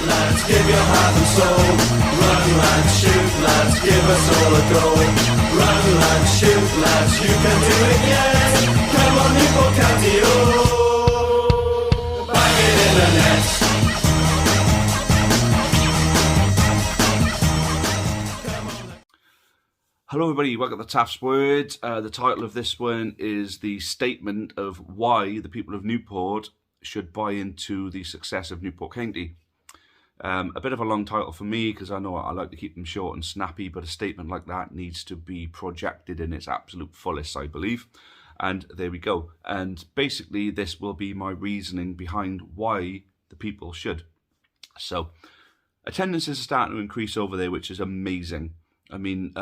lads, give your heart and soul. Run, lads, shoot, lads, give us all a go. Run, lads, shoot, lads, you can do it, yes. Come on, Newport County, oh, bang it in the net. Hello everybody, welcome to Taff's Words. The title of this one is the statement of why the people of Newport should buy into the success of Newport County. A bit of a long title for me because I know I like to keep them short and snappy, but a statement like that needs to be projected in its absolute fullest, I believe. And there we go. And basically this will be my reasoning behind why the people should. So attendances are starting to increase over there, which is amazing. I mean,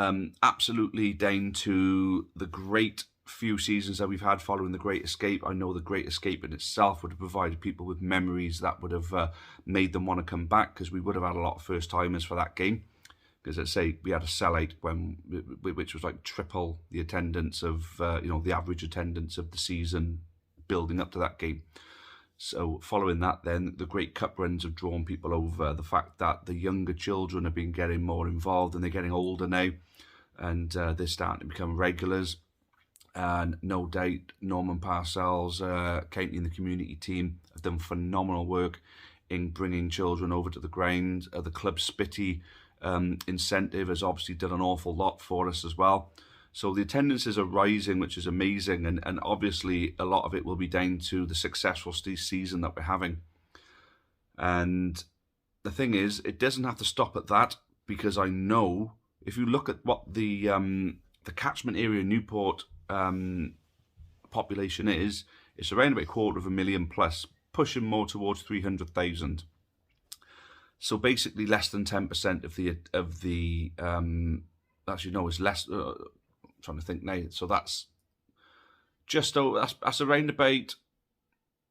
absolutely down to the great few seasons that we've had following the Great Escape. I know the Great Escape in itself would have provided people with memories that would have made them want to come back, because we would have had a lot of first-timers for that game. Because, let's say, we had a sellout which was like triple the attendance of, the average attendance of the season building up to that game. So following that, then the Great Cup runs have drawn people over. The fact that the younger children have been getting more involved and they're getting older now, and they're starting to become regulars. And no doubt, Norman Parcells, County and the community team have done phenomenal work in bringing children over to the ground. The Club Spitty incentive has obviously done an awful lot for us as well. So the attendances are rising, which is amazing, and obviously a lot of it will be down to the successful season that we're having. And the thing is, it doesn't have to stop at that, because I know if you look at what the catchment area in Newport population is, it's around about 250,000 plus, pushing more towards 300,000. So basically, less than 10% of the actually no, it's less. Trying to think now. So that's just over. That's around about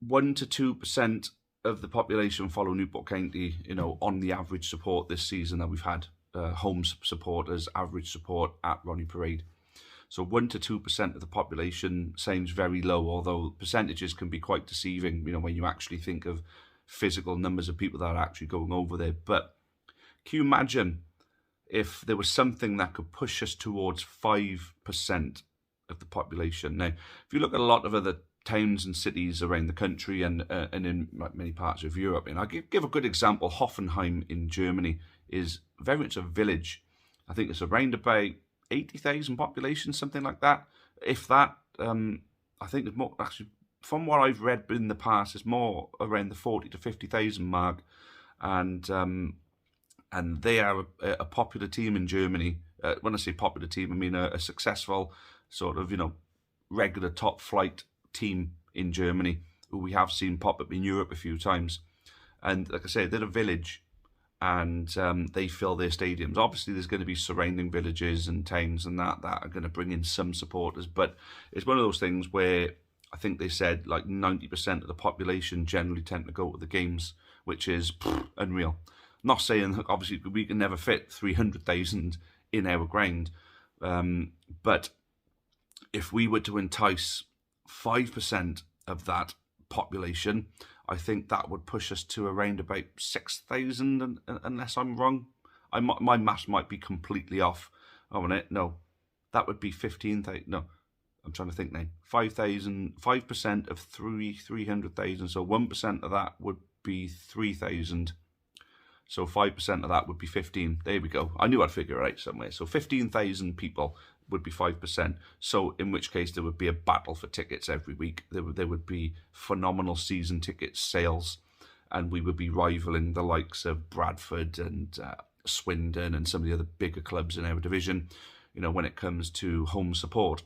1 to 2% of the population follow Newport County. On the average support this season that we've had, home supporters, average support at Ronnie Parade. So 1 to 2% of the population sounds very low, although percentages can be quite deceiving. When you actually think of physical numbers of people that are actually going over there. But can you imagine if there was something that could push us towards 5% of the population? Now, if you look at a lot of other towns and cities around the country and in many parts of Europe, and I'll give a good example. Hoffenheim in Germany is very much a village. I think it's around about 80,000 population, something like that. If that, I think it's more, actually, from what I've read in the past, it's more around the 40 to 50,000 mark. And they are a popular team in Germany. When I say popular team, I mean a successful sort of, regular top flight team in Germany, who we have seen pop up in Europe a few times. And like I say, they're a village, and they fill their stadiums. Obviously, there's going to be surrounding villages and towns and that are going to bring in some supporters. But it's one of those things where I think they said like 90% of the population generally tend to go to the games, which is unreal. Not saying, obviously, we can never fit 300,000 in our ground, but if we were to entice 5% of that population, I think that would push us to around about 6,000, unless I'm wrong. My maths might be completely off. No, that would be 15,000. No, I'm trying to think now. 5% of 300,000, so 1% of that would be 3,000. So 5% of that would be 15. There we go. I knew I'd figure it out somewhere. So 15,000 people would be 5%. So in which case there would be a battle for tickets every week. There would be phenomenal season ticket sales, and we would be rivaling the likes of Bradford and Swindon and some of the other bigger clubs in our division, when it comes to home support.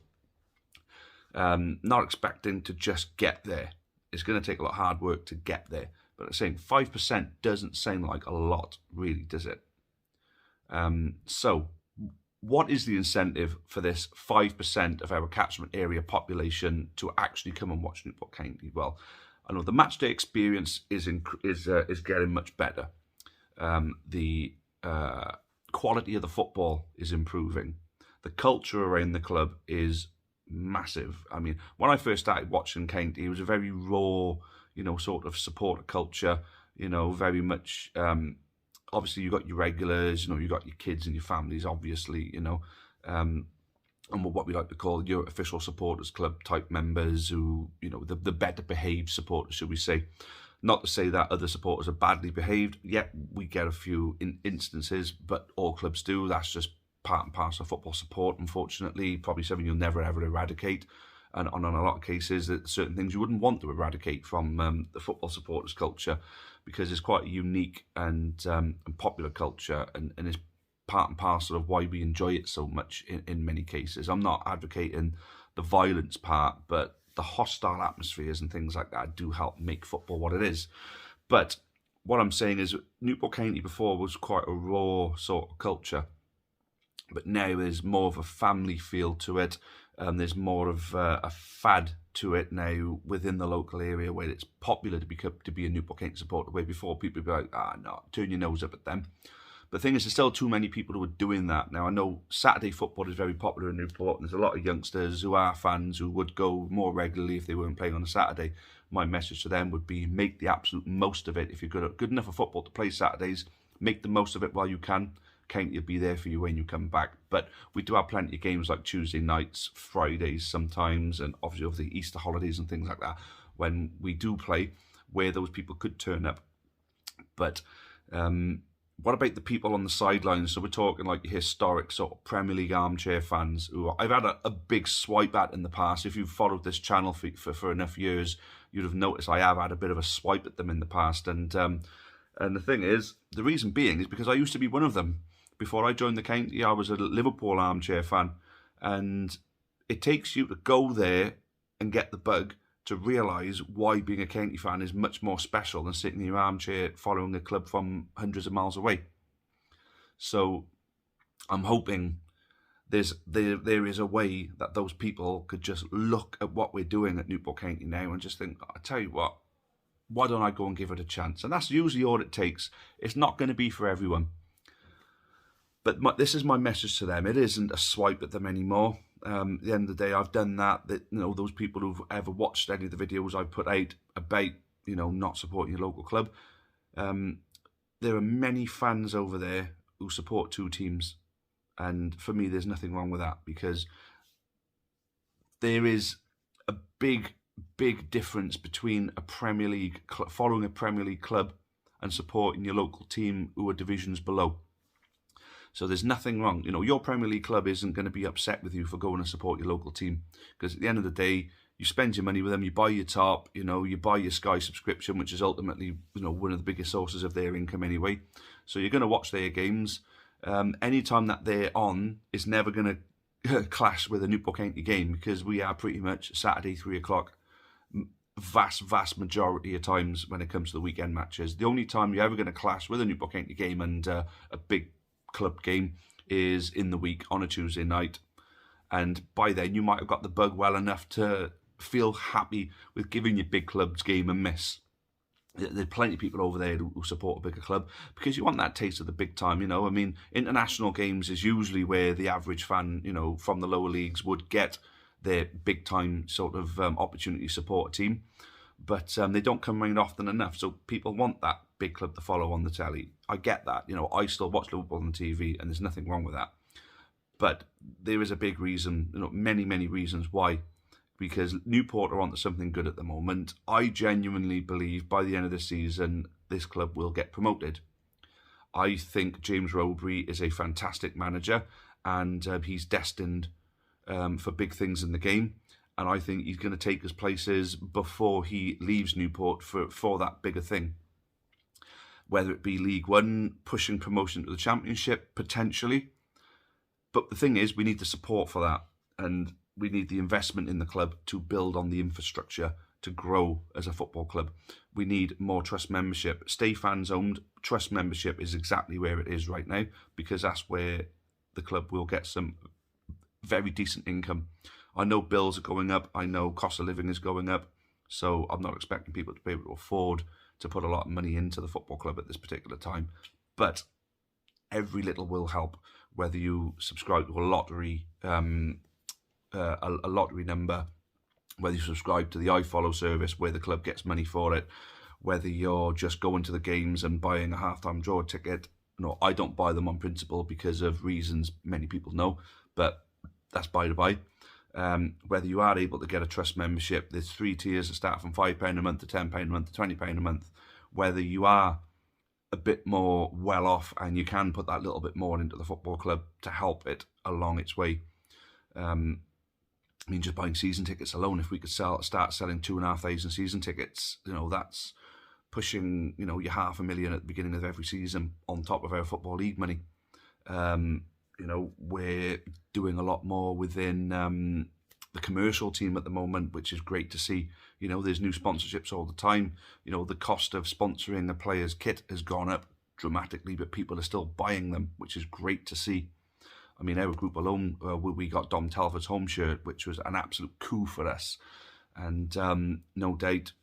Not expecting to just get there. It's going to take a lot of hard work to get there. But I'm saying 5% doesn't sound like a lot, really, does it? So what is the incentive for this 5% of our catchment area population to actually come and watch Newport County? Well, I know the match day experience is getting much better. The quality of the football is improving. The culture around the club is massive. I mean, when I first started watching County, it was a very raw, sort of supporter culture. you know, very much, obviously you've got your regulars, you know, you've got your kids and your families, obviously, you know, and what we like to call your official supporters club type members who, you know, the better behaved supporters, should we say. Not to say that other supporters are badly behaved, yet we get a few instances, but all clubs do. That's just part and parcel of football support, unfortunately. Probably something you'll never ever eradicate. And on a lot of cases, there's certain things you wouldn't want to eradicate from the football supporters culture, because it's quite a unique and popular culture, and it's part and parcel of why we enjoy it so much in many cases. I'm not advocating the violence part, but the hostile atmospheres and things like that do help make football what it is. But what I'm saying is Newport County before was quite a raw sort of culture, but now there's more of a family feel to it. There's more of a fad to it now within the local area, where it's popular to be a Newport County supporter, where before people would be like, no, turn your nose up at them. But the thing is, there's still too many people who are doing that. Now, I know Saturday football is very popular in Newport, and there's a lot of youngsters who are fans who would go more regularly if they weren't playing on a Saturday. My message to them would be, make the absolute most of it. If you're good enough for football to play Saturdays, make the most of it while you can. County will be there for you when you come back. But we do have plenty of games like Tuesday nights, Fridays sometimes, and obviously over the Easter holidays and things like that, when we do play, where those people could turn up. But what about the people on the sidelines? So we're talking like historic sort of Premier League armchair fans who I've had a big swipe at in the past. If you've followed this channel for enough years, you'd have noticed I have had a bit of a swipe at them in the past. And the thing is, the reason being is because I used to be one of them. Before I joined the county, I was a Liverpool armchair fan. And it takes you to go there and get the bug to realise why being a county fan is much more special than sitting in your armchair following a club from hundreds of miles away. So I'm hoping there is a way that those people could just look at what we're doing at Newport County now and just think, I tell you what, why don't I go and give it a chance? And that's usually all it takes. It's not going to be for everyone. But this is my message to them. It isn't a swipe at them anymore. At the end of the day, I've done that. You know, those people who've ever watched any of the videos I've put out about, you know, not supporting your local club, there are many fans over there who support two teams, and for me, there's nothing wrong with that, because there is a big difference between a Premier League following a Premier League club and supporting your local team who are divisions below. So there's nothing wrong. You know, your Premier League club isn't going to be upset with you for going to support your local team, because at the end of the day, you spend your money with them, you buy your top, you know, you buy your Sky subscription, which is ultimately, you know, one of the biggest sources of their income anyway. So you're going to watch their games. Anytime that they're on is never going to clash with a Newport County game, because we are pretty much Saturday 3 o'clock vast majority of times when it comes to the weekend matches. The only time you're ever going to clash with a Newport County game and a big club game is in the week on a Tuesday night, and by then you might have got the bug well enough to feel happy with giving your big club's game a miss. There's plenty of people over there who support a bigger club because you want that taste of the big time, you know. I mean, international games is usually where the average fan, you know, from the lower leagues would get their big time sort of opportunity to support a team, but they don't come around often enough, so people want that big club to follow on the telly. I get that, you know, I still watch Liverpool on TV and there's nothing wrong with that, but there is a big reason, you know, many reasons why, because Newport are onto something good at the moment. I genuinely believe by the end of the season this club will get promoted. I think James Rowberry is a fantastic manager, and he's destined for big things in the game, and I think he's going to take us places before he leaves Newport for that bigger thing. Whether it be League One, pushing promotion to the Championship, potentially. But the thing is, we need the support for that, and we need the investment in the club to build on the infrastructure to grow as a football club. We need more trust membership. Stay fans owned. Trust membership is exactly where it is right now, because that's where the club will get some very decent income. I know bills are going up. I know cost of living is going up. So I'm not expecting people to be able to afford to put a lot of money into the football club at this particular time. But every little will help, whether you subscribe to a lottery, a lottery number, whether you subscribe to the iFollow service where the club gets money for it, whether you're just going to the games and buying a half-time draw ticket. No, I don't buy them on principle because of reasons many people know, but that's by the by. Whether you are able to get a trust membership, there's 3 tiers that start from £5 a month to £10 a month to £20 a month. Whether you are a bit more well off and you can put that little bit more into the football club to help it along its way. I mean, just buying season tickets alone, if we could start selling 2,500 season tickets, that's pushing, your £500,000 at the beginning of every season on top of our Football League money. We're doing a lot more within the commercial team at the moment, which is great to see. There's new sponsorships all the time. The cost of sponsoring a player's kit has gone up dramatically, but people are still buying them, which is great to see. I mean, our group alone, we got Dom Telford's home shirt, which was an absolute coup for us. And no doubt,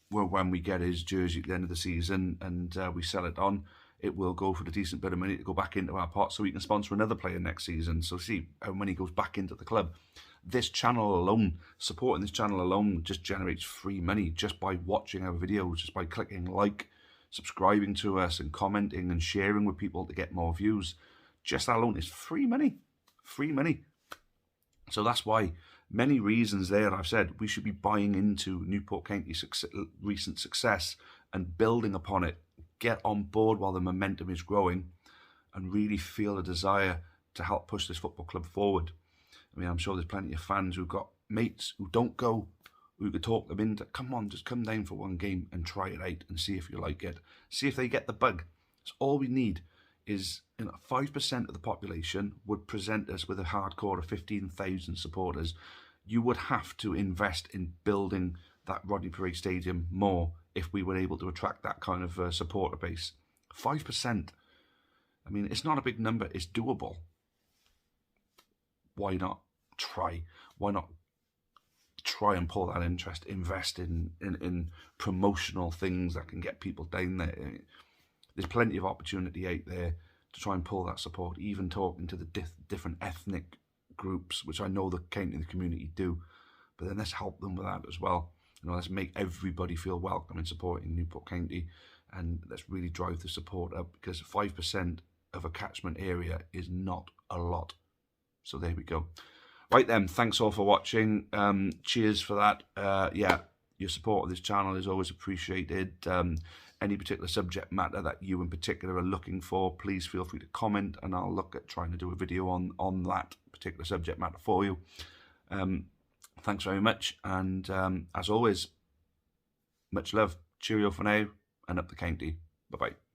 when we get his jersey at the end of the season and we sell it on, it will go for a decent bit of money to go back into our pot so we can sponsor another player next season. So see how money goes back into the club. This channel alone, supporting this channel alone, just generates free money just by watching our videos, just by clicking like, subscribing to us and commenting and sharing with people to get more views. Just that alone is free money. Free money. So that's why many reasons there I've said we should be buying into Newport County's recent success and building upon it. Get on board while the momentum is growing and really feel a desire to help push this football club forward. I mean, I'm sure there's plenty of fans who've got mates who don't go, who could talk them into, come on, just come down for one game and try it out and see if you like it. See if they get the bug. That's all we need is 5% of the population would present us with a hardcore of 15,000 supporters. You would have to invest in building that Rodney Parade Stadium more if we were able to attract that kind of supporter base. 5%. I mean, it's not a big number. It's doable. Why not try? Why not try and pull that interest? Invest in promotional things that can get people down there. There's plenty of opportunity out there to try and pull that support, even talking to the different ethnic groups, which I know the county and the community do. But then let's help them with that as well. Let's make everybody feel welcome in supporting Newport County, and let's really drive the support up, because 5% of a catchment area is not a lot. So there we go. Right then, thanks all for watching. Cheers for that. Your support of this channel is always appreciated. Any particular subject matter that you in particular are looking for, please feel free to comment and I'll look at trying to do a video on that particular subject matter for you. Thanks very much, and as always, much love. Cheerio for now, and up the county. Bye-bye.